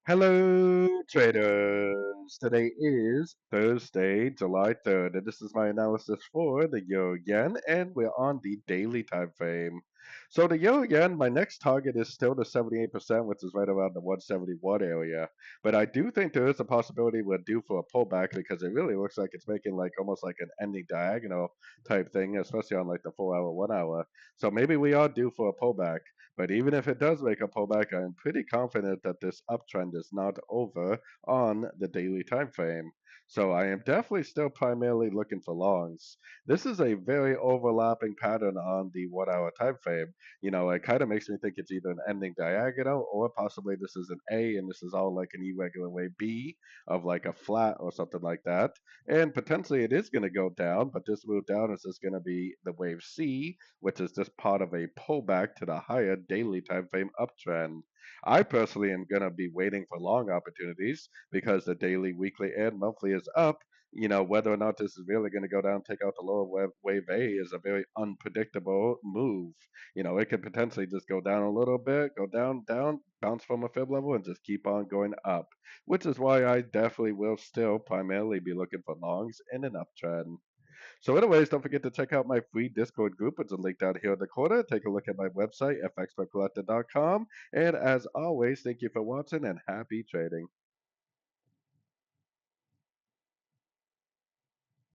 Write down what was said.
Hello, traders. Today is Thursday, July 3rd, and this is my analysis for the Euro Yen, and we're on the daily time frame. So the Euro Yen, my next target is still the 78%, which is right around the 171 area. But I do think there is a possibility we're due for a pullback because it really looks like it's making like almost like an ending diagonal type thing, especially on like the 4 hour, 1 hour. So maybe we are due for a pullback. But even if it does make a pullback, I'm pretty confident that this uptrend is not over on the daily time frame. So I am definitely still primarily looking for longs. This is a very overlapping pattern on the 1 hour time frame. It kind of makes me think it's either an ending diagonal or possibly this is an A and this is all like an irregular way B of like a flat or something like that. And potentially it is going to go down, but this move down is just going to be the wave C, which is just part of a pullback to the higher daily time frame uptrend. I personally am going to be waiting for long opportunities because the daily, weekly, and monthly is up. Whether or not this is really going to go down, take out the lower wave A is a very unpredictable move. It could potentially just go down a little bit, go down, down, bounce from a fib level, and just keep on going up, which is why I definitely will still primarily be looking for longs in an uptrend. So, anyways, don't forget to check out my free Discord group. It's a link down here in the corner. Take a look at my website, fxpipcollector.com. And as always, thank you for watching and happy trading.